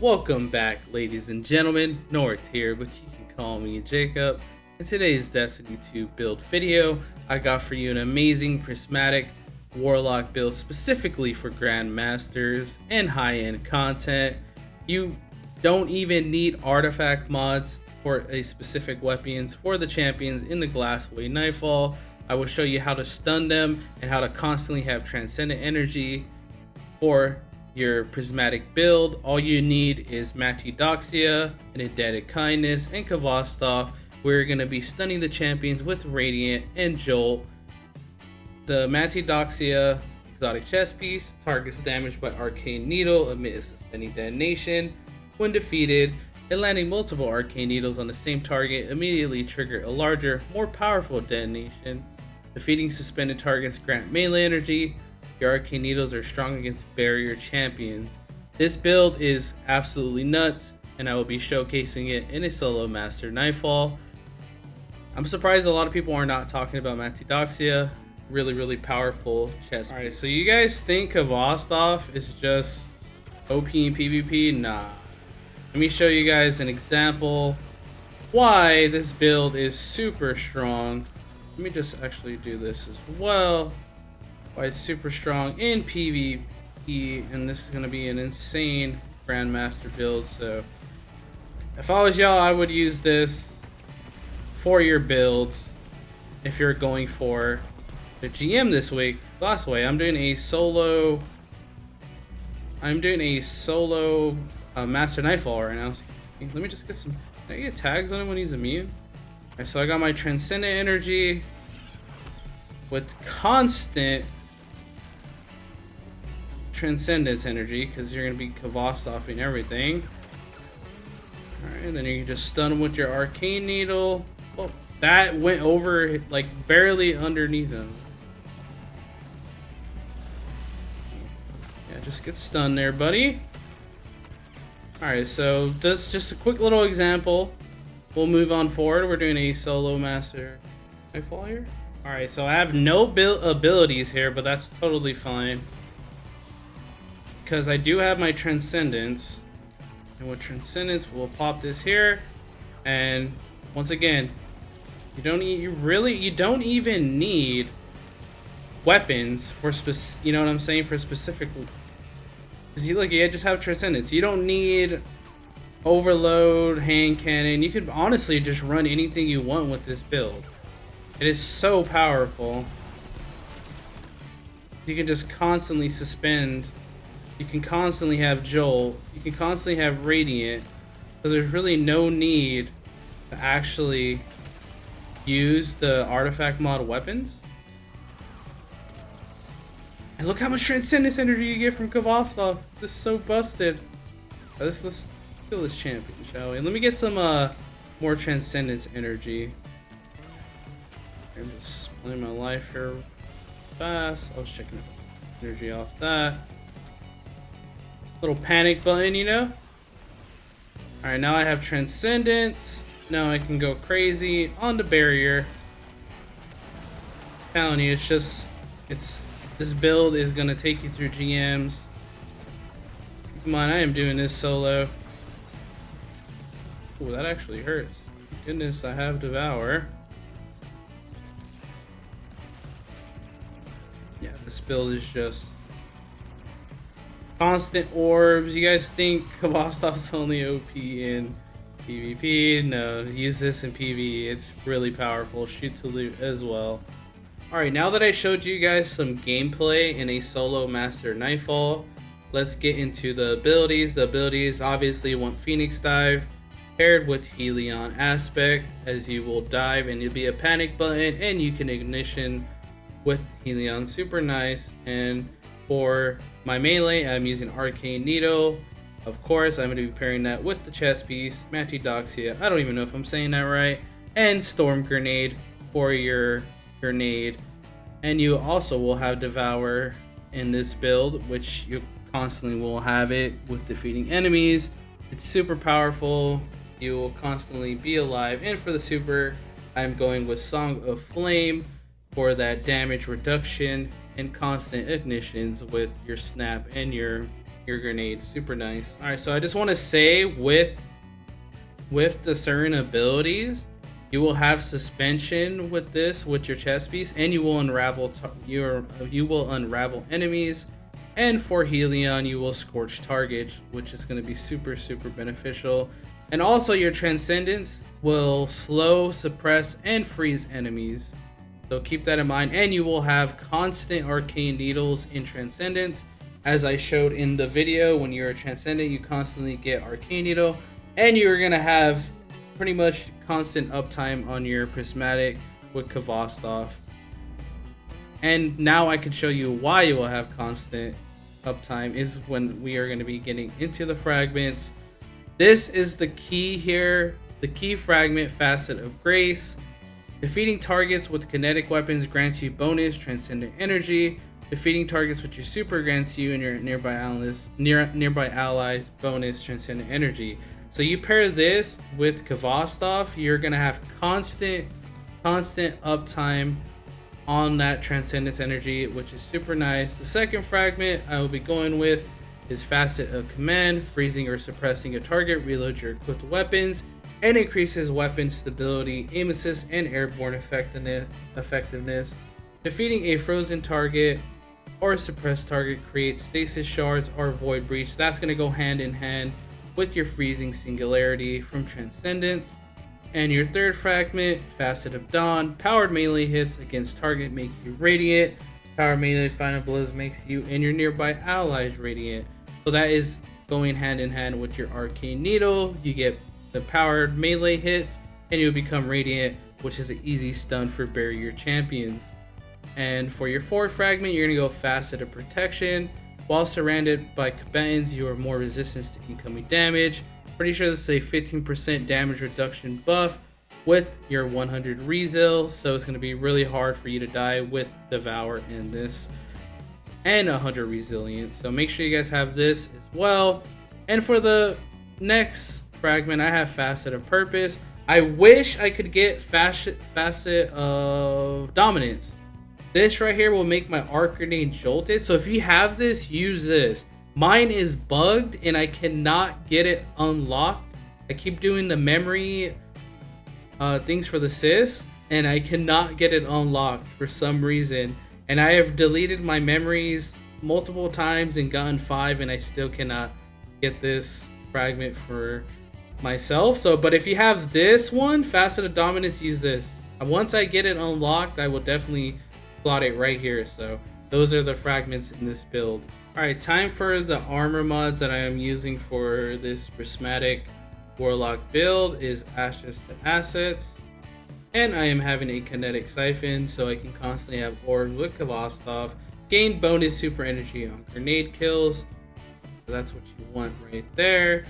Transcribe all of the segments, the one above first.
Welcome back, ladies and gentlemen. North here, but you can call me Jacob. In today's Destiny 2 build video, I got for you an amazing Prismatic Warlock build specifically for Grandmasters and high-end content. You don't even need artifact mods for a specific weapons for the champions in the Glassway Nightfall. I will show you how to stun them and how to constantly have Transcendent Energy for your prismatic build. All you need is MATAIODOXIA, an Indebted Kindness, and Kvostov. We're going to be stunning the champions with Radiant and Jolt. The MATAIODOXIA exotic chest piece targets damage by Arcane Needle amid a suspending detonation. When defeated, and landing multiple Arcane Needles on the same target immediately trigger a larger, more powerful detonation. Defeating suspended targets grant melee energy. Your Arcane Needles are strong against barrier champions. This build is absolutely nuts, and I will be showcasing it in a solo Master Nightfall. I'm surprised a lot of people are not talking about MATAIODOXIA. Really powerful chest. Alright, so you guys think Kvostov is just OP in PvP? Nah. Let me show you guys an example why this build is super strong. Let me just actually do this as well. Why it's super strong in PvP, and this is going to be an insane Grandmaster build. So if I was y'all, I would use this for your builds. If you're going for the GM this week, last way I'm doing a solo Master Nightfall right now. So let me just get some. Can I get tags on him when he's immune? Alright, so I got my Transcendent Energy with constant Transcendence Energy, because you're going to be Kvostoving everything. Alright, then you can just stun him with your Arcane Needle. Oh, that went over, like, barely underneath him. Yeah, just get stunned there, buddy. Alright, so that's just a quick little example. We'll move on forward. We're doing a solo Master Nightfall here. Alright, so I have no abilities here, but that's totally fine, because I do have my Transcendence, and with Transcendence we'll pop this here. And once again, you don't even need weapons for you know what I'm saying, for specific, because you just have Transcendence. You don't need overload, hand cannon. You could honestly just run anything you want with this build. It is so powerful. You can just constantly suspend. You can constantly have Jolt. You can constantly have Radiant. So there's really no need to actually use the artifact mod weapons. And look how much Transcendence energy you get from Kvostov. This is so busted. Let's kill this champion, shall we? And let me get some more Transcendence energy. I'm just playing my life here fast. I was checking energy off that. Little panic button, you know? Alright, now I have Transcendence. Now I can go crazy on the barrier. I'm telling you, this build is gonna take you through GMs. Keep in mind, I am doing this solo. Oh, that actually hurts. Goodness, I have Devour. Yeah, this build is just constant orbs. You guys think Kvostov's only OP in PvP? No, use this in PvE. It's really powerful. Shoot to loot as well. Alright, now that I showed you guys some gameplay in a solo Master Nightfall, let's get into the abilities. The abilities obviously want Phoenix Dive paired with Helion Aspect, as you will dive and you'll be a panic button and you can ignition with Helion. Super nice. And for my melee, I'm using Arcane Needle. Of course, I'm going to be pairing that with the chest piece, MATAIODOXIA, I don't even know if I'm saying that right, and Storm Grenade for your grenade. And you also will have Devour in this build, which you constantly will have it with defeating enemies. It's super powerful. You will constantly be alive. And for the super, I'm going with Song of Flame for that damage reduction and constant ignitions with your snap and your your grenade. Super nice. All right, so I just want to say with the certain abilities, you will have suspension with this with your chest piece, and you will unravel unravel enemies. And for Helion, you will scorch targets, which is going to be super beneficial. And also your Transcendence will slow, suppress, and freeze enemies. So keep that in mind. And you will have constant arcane needles in Transcendence. As I showed in the video, when you're a Transcendent, you constantly get arcane needle. And you're going to have pretty much constant uptime on your Prismatic with Kvostov. And now I can show you why you will have constant uptime is when we are going to be getting into the fragments. This is the key here, the key fragment, Facet of Grace. Defeating targets with kinetic weapons grants you bonus transcendent energy. Defeating targets with your super grants you and your nearby allies bonus transcendent energy. So you pair this with Kvostov, you're going to have constant uptime on that Transcendence energy, which is super nice. The second fragment I will be going with is Facet of Command. Freezing or suppressing a target reloads your equipped weapons and increases weapon stability, aim assist, and airborne effectiveness. Defeating a frozen target or suppressed target creates stasis shards or void breach. That's going to go hand in hand with your freezing singularity from Transcendence. And your third fragment, Facet of Dawn. Powered melee hits against target makes you radiant. Powered melee final blows makes you and your nearby allies radiant. So that is going hand in hand with your arcane needle. You get the powered melee hits and you'll become radiant, which is an easy stun for barrier champions. And for your fourth fragment, you're going to go Facet of Protection. While surrounded by combatants, you are more resistant to incoming damage. Pretty sure this is a 15% damage reduction buff with your 100 Resil, so it's going to be really hard for you to die with Devour in this, and 100 Resilience. So make sure you guys have this as well. And for the next fragment, I have Facet of Purpose. I wish I could get Facet of Dominance. This right here will make my arc grenade jolted. So if you have this, use this. Mine is bugged and I cannot get it unlocked. I keep doing the memory things for the sis and I cannot get it unlocked for some reason. And I have deleted my memories multiple times and gotten 5 and I still cannot get this fragment for myself. So, but if you have this one, Facet of Dominance, use this. Once I get it unlocked, I will definitely slot it right here. So those are the fragments in this build. Alright, time for the armor mods that I am using for this Prismatic Warlock build is Ashes to Assets. And I am having a Kinetic Siphon so I can constantly have orbs with Kvostov. Gain bonus super energy on grenade kills. So that's what you want right there.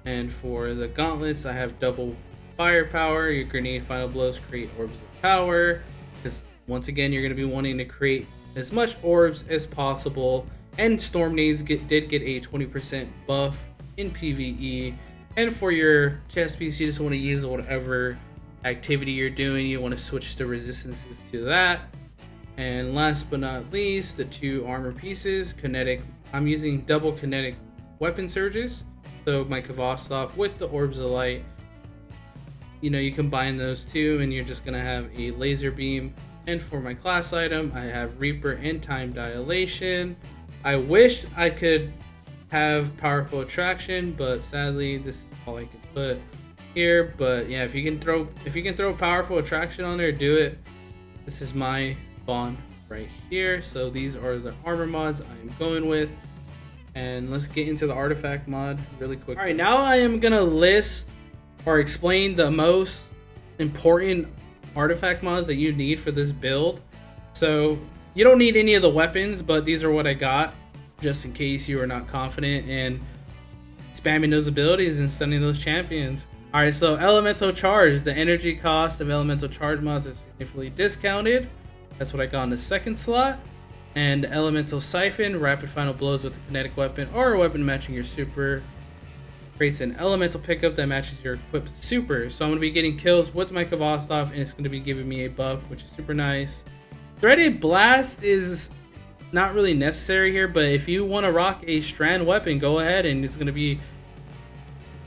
And for the gauntlets, I have double firepower. Your grenade final blows create orbs of power. Because once again, you're going to be wanting to create as much orbs as possible. And Storm Nades did get a 20% buff in PvE. And for your chest piece, you just want to use whatever activity you're doing. You want to switch the resistances to that. And last but not least, the 2 armor pieces. Kinetic. I'm using double kinetic weapon surges. So my Kvostov with the Orbs of Light. You know, you combine those two and you're just going to have a laser beam. And for my class item, I have Reaper and Time Dilation. I wish I could have Powerful Attraction, but sadly this is all I can put here. But yeah, if you can throw Powerful Attraction on there, do it. This is my bond right here. So these are the armor mods I'm going with. And let's get into the artifact mod really quick. All right, now I am gonna list or explain the most important artifact mods that you need for this build. So you don't need any of the weapons, but these are what I got just in case you are not confident in spamming those abilities and stunning those champions. All right, so Elemental Charge. The energy cost of Elemental Charge mods is significantly discounted. That's what I got in the second slot. And Elemental Siphon. Rapid final blows with a kinetic weapon or a weapon matching your super. Creates an elemental pickup that matches your equipped super. So I'm going to be getting kills with my Kvostov and it's going to be giving me a buff, which is super nice. Threaded Blast is not really necessary here, but if you want to rock a strand weapon, go ahead, and it's going to be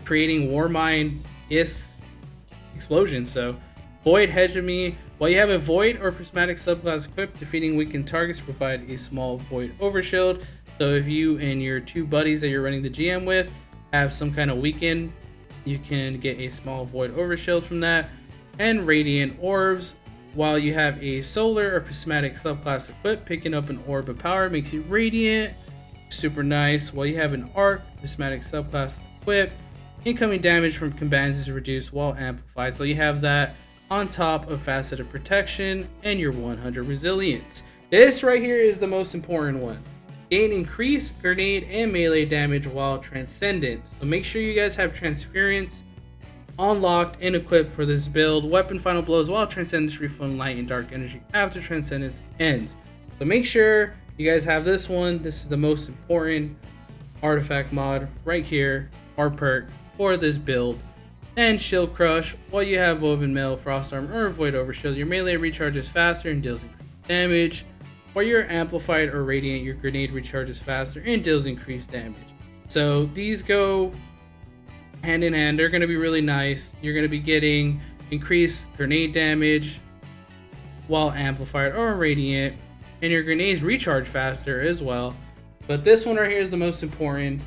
creating Warmind-ish explosion. So Void Hegemony, while you have a Void or Prismatic subclass equipped, defeating weakened targets provide a small Void overshield. So if you and your two buddies that you're running the GM with have some kind of weaken, you can get a small Void overshield from that. And Radiant Orbs, while you have a Solar or Prismatic subclass equipped, picking up an Orb of Power makes you Radiant. Super nice. While you have an Arc Prismatic subclass equipped, incoming damage from combatants is reduced while amplified. So you have that on top of Faceted Protection and your 100 Resilience. This right here is the most important one. Gain increased grenade and melee damage while Transcendence. So make sure you guys have Transference unlocked and equipped for this build. Weapon final blows while Transcendence refund light and dark energy after Transcendence ends. So make sure you guys have this one. This is the most important artifact mod right here, our perk for this build. And Shield Crush, while you have Woven Mail, Frost Armor, or Void Overshield, your melee recharges faster and deals increased damage. While you're Amplified or Radiant, your grenade recharges faster and deals increased damage. So these go hand in hand. They're going to be really nice. You're going to be getting increased grenade damage while Amplified or Radiant, and your grenades recharge faster as well. But this one right here is the most important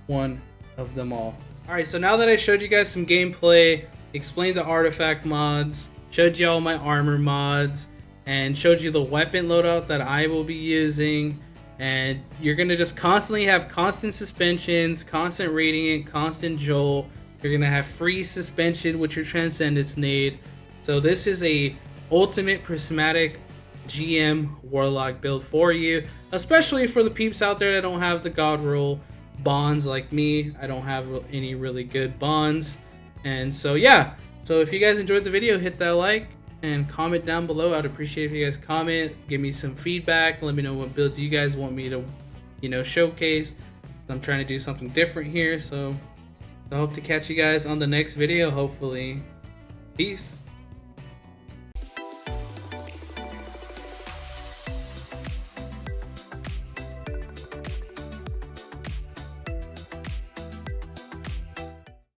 one of them all. Alright, so now that I showed you guys some gameplay, explained the artifact mods, showed you all my armor mods, and showed you the weapon loadout that I will be using, and you're going to just constantly have constant suspensions, constant radiant, constant jolt. You're going to have free suspension with your Transcendence nade. So this is a ultimate prismatic GM Warlock build for you, especially for the peeps out there that don't have the God Roll bonds like me. I don't have any really good bonds. And so yeah, so if you guys enjoyed the video, hit that like and comment down below. I'd appreciate if you guys comment, give me some feedback, let me know what builds you guys want me to, you know, showcase. I'm trying to do something different here, so I hope to catch you guys on the next video, hopefully. Peace.